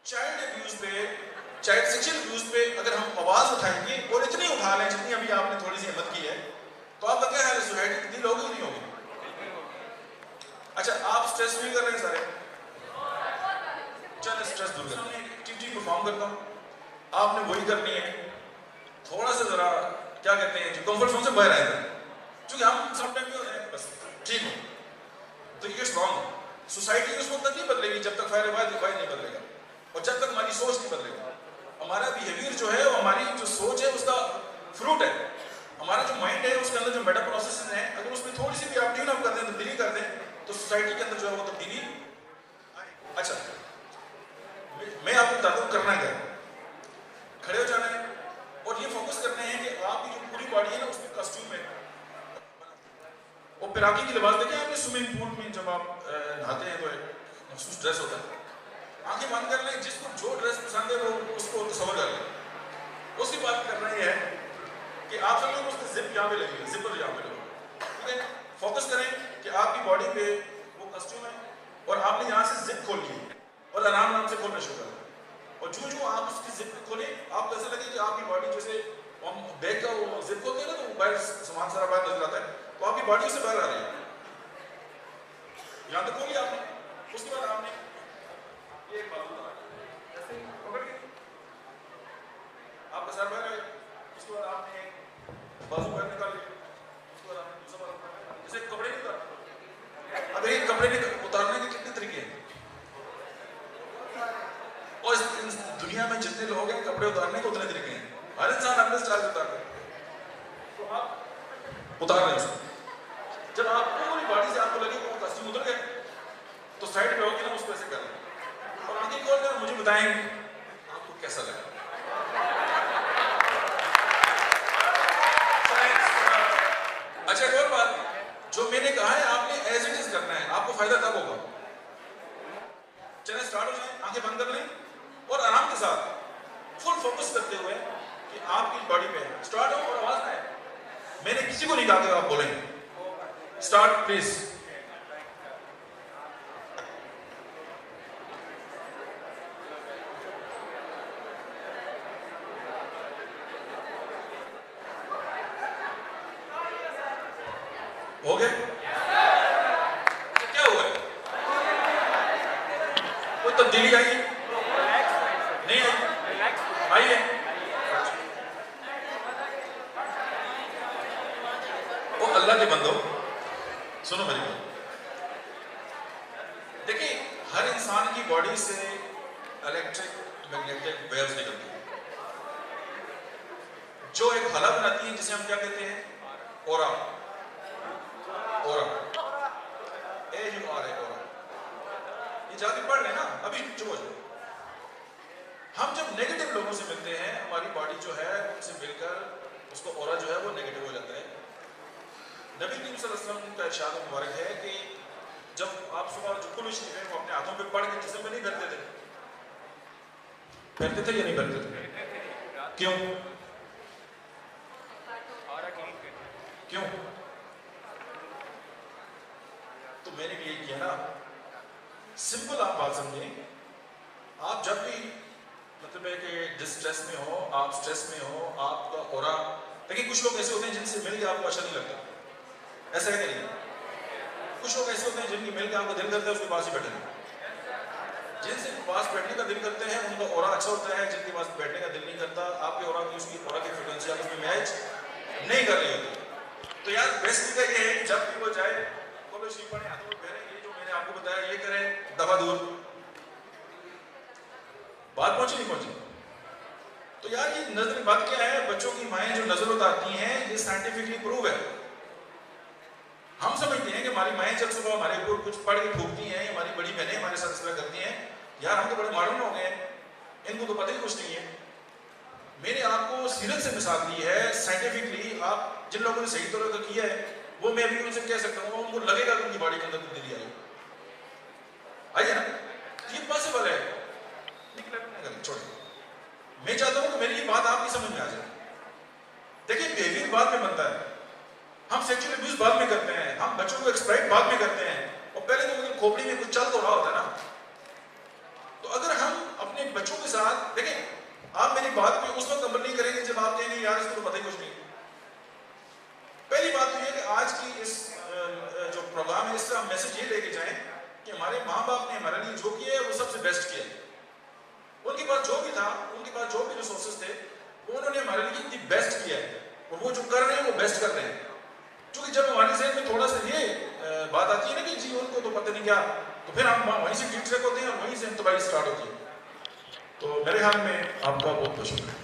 Child abuse पे, child sexual abuse पे अगर हम आवाज उठाएंगे और इतनी उठा लें जितनी अभी आपने थोड़ी सी हिम्मत की है, तो आपका क्या हाल है? सोसाइटी कितनी लोग ही नहीं होगी। अच्छा, आप स्ट्रेस फील कर रहे हैं सारे? चल स्ट्रेस दूर करना है, एक्टिविटी परफॉर्म करता हूँ, आपने वही करनी है। थोड़ा सा जरा क्या कहते हैं, जो कंफर्ट जोन से बाहर आए थे, क्योंकि हम सब टाइम में हो जाए बस ठीक हो तो ये स्ट्रॉन्ग। सोसाइटी उस वक्त तक नहीं बदलेगी जब तक फायर नहीं बदलेगा, और जब तक हमारी सोच नहीं बदलेगा। हमारा बिहेवियर जो है, वो हमारी जो सोच है उसका फ्रूट है। हमारा जो माइंड है उसके अंदर जो मेटा प्रोसेस है, अगर उसमें थोड़ी सी भी आप ट्यून अप कर दें, तब्दीली कर दें, तो सोसाइटी के अंदर जो है वो तब्दीली। अच्छा, मैं आपको बताता हूँ करना क्या है। खड़े हो जाना है और ये फोकस करना है कि आपकी जो पूरी बॉडी है ना उसमें कॉस्ट्यूम है। और पिराकी की लिबास देखें आपने स्विमिंग पूल में जब आप नहाते हैं तो एक मखसूस ड्रेस होता है। आंखें बंद कर लें, जिसको जो ड्रेस पसंद है वो उसको तस्वर कर लें। उसकी बात कर रहे हैं कि आप सब लोग उसके जिप यहाँ पे लगी है, जिपर यहाँ पे लगे, ठीक है। फोकस करें कि आपकी बॉडी पे वो कॉस्ट्यूम है और आपने यहाँ से जिप खोल ली और आराम से खोलना शुरू करें। और जो आप उसकी जिप खोलें, आपको ऐसा लगे कि आपकी बॉडी जैसे हम बैग का वो जिप खोलते हैं ना, तो बाहर सामान सारा बाहर नजर आता है, तो आपकी बॉडी से बाहर आ रही है। यहाँ तक खोली आपने, उसके बाद आपने ये एक बाजू ऐसे पकड़ के आपका सर बाहर आए, उसके बाद आपने एक बाजू बाहर निकाल लिया, उसके बाद आपने दूसरा बाजू जैसे कपड़े नहीं उतारते। अब ये कपड़े उतारने के कितने तरीके हैं, और इस दुनिया में जितने लोग हैं कपड़े उतारने के उतने तरीके हैं। हर इंसान अपने स्टाइल से उतारता है, तो आप उतार रहे हैं उसको। जब आप पूरी बॉडी से आपको लगे कि वो कॉस्ट्यूम उतर गए, तो साइड पे होगी ना, उसको ऐसे कर लें और आंखें खोल कर मुझे बताएं आपको कैसा लगा। अच्छा, एक और बात, जो मैंने कहा है आपने एज इट इज करना है, आपको फायदा तब होगा। चलिए स्टार्ट हो जाए, आंखें बंद कर लें और आराम के साथ फुल फोकस करते हुए कि आपकी बॉडी पे स्टार्ट हो और आवाज आए। मैंने किसी को नहीं कहा कि आप बोलेंगे। Start please. हो गए? क्या हुआ है? कोई तब्दीली आई है? नहीं आई? आई है? वो अल्लाह के बंदो सुनो मेरी बात। देखिए, हर इंसान की बॉडी से इलेक्ट्रिक मैग्नेटिक वेव्स निकलती है, जो एक हला बनाती है, जिसे हम क्या कहते हैं? ऑरा। Aura, AURA, aura. ये जाके पढ़ लेना अभी, चुप हो जाओ। हम जब नेगेटिव लोगों से मिलते हैं, हमारी बॉडी जो है उनसे मिलकर उसको ऑरा जो है वो नेगेटिव हो जाता है। नबी करीम सल्लल्लाहु अलैहि वसल्लम का इरशाद मुबारक है कि जब आप सुबह जो कुल शरीफ है वो अपने हाथों पे पढ़ के जिस्म में नहीं भरते थे, भरते थे या नहीं भरते थे? क्यों? क्यों? तो मैंने भी यही किया ना। सिंपल आप बात समझें, आप जब भी मतलब है कि जिस स्ट्रेस में हो, आप स्ट्रेस में हो, आपका ऑरा, लेकिन कुछ लोग ऐसे होते हैं जिनसे मिल के आपको अच्छा नहीं लगता, ऐसा है कि नहीं? कुछ लोग ऐसे होते हैं जिनकी मिल के आपको दिल करता है उसके पास ही बैठने, जिनसे पास बैठने का दिल करते हैं उनका ऑरा अच्छा होता है, जिनके पास बैठने का दिल नहीं करता, आपके ऑरा की उसकी ऑरा की फ्रीक्वेंसी आप उसमें मैच नहीं कर रही होती। तो यार बेस्ट तरीका ये है कि जब भी वो जाए तो श्री पढ़े, हाथों में पहने, ये जो मैंने आपको बताया ये करें, दफा दूर। बात पहुंची नहीं पहुंची? तो यार ये नजर बात क्या है, बच्चों की माएं जो नजर उतारती हैं, ये साइंटिफिकली प्रूव है। हम समझते हैं कि हमारी माएं जब सुबह हमारे ऊपर कुछ पढ़ के फूकती हैं, हमारी बड़ी बहनें हमारे साथ इस तरह करती हैं, यार हम तो बड़े मॉडर्न हो गए हैं, इनको तो पता ही कुछ नहीं है। मैंने आपको सीरत से मिसाल दी है, साइंटिफिकली आप जिन लोगों ने सही तरह का किया है वो मैं भी उनसे कह सकता हूँ, उनको लगेगा कि उनकी बॉडी के अंदर तब्दीली आई है ना, ये पॉसिबल है। छोड़िए, मैं चाहता हूँ कि मेरी ये बात आपकी समझ में आ जाए। देखिए, बिहेवियर बाद में बनता है, हम सेक्सुअल अब्यूज बाद में करते हैं, हम बच्चों को एक्सप्लॉइट बाद में करते हैं, और पहले तो खोपड़ी में कुछ चल तो रहा होता है ना। तो अगर हम अपने इस तरह मैसेज ये लेके जाएं कि हमारे माँ बाप ने हमारे लिए जो किया है वो सबसे बेस्ट किया है। उनके पास जो भी था, उनके पास जो भी रिसोर्सेज थे, वो उन्होंने हमारे लिए दी बेस्ट किया है और वो जो कर रहे हैं वो बेस्ट कर रहे हैं। क्योंकि जब हमारे जहन में थोड़ा सा ये बात आती है ना कि जी उनको तो पता नहीं क्या, तो फिर हम वहीं से डिस्ट्रैक्ट होते हैं और वहीं से तबाही स्टार्ट होती है। तो मेरे ख्याल में आपका बहुत बहुत शुक्रिया।